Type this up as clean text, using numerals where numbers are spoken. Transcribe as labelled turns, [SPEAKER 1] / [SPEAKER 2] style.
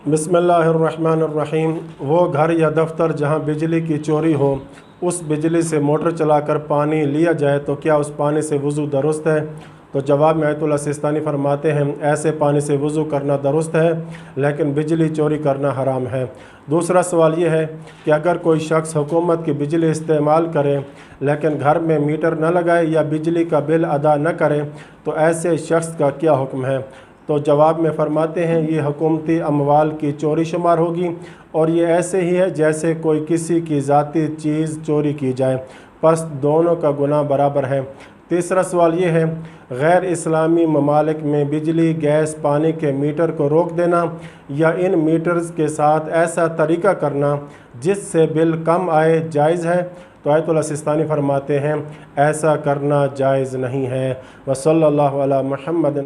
[SPEAKER 1] बिस्मिल्लाहिर्रहमानिर्रहीम। वो घर या दफ्तर जहाँ बिजली की चोरी हो, उस बिजली से मोटर चलाकर पानी लिया जाए तो क्या उस पानी से वज़ू दुरुस्त है? तो जवाब में आयतुल्लाह सिस्तानी फरमाते हैं, ऐसे पानी से वज़ू करना दुरुस्त है, लेकिन बिजली चोरी करना हराम है। दूसरा सवाल ये है कि अगर कोई शख्स हुकूमत की बिजली इस्तेमाल करे लेकिन घर में मीटर न लगाए या बिजली का बिल अदा न करे तो ऐसे शख्स का क्या हुक्म है? तो जवाब में फ़रमाते हैं, ये हुकूमती अमवाल की चोरी शुमार होगी और ये ऐसे ही है जैसे कोई किसी की ज़ाती चीज़ चोरी की जाए, बस दोनों का गुनाह बराबर है। तीसरा सवाल ये है, गैर इस्लामी ममालिक में बिजली, गैस, पानी के मीटर को रोक देना या इन मीटर्स के साथ ऐसा तरीका करना जिससे बिल कम आए जायज़ है? तो आयतुल्लाह सिस्तानी फरमाते हैं, ऐसा करना जायज़ नहीं है। वसल्लल्लाहु अला मुहम्मद।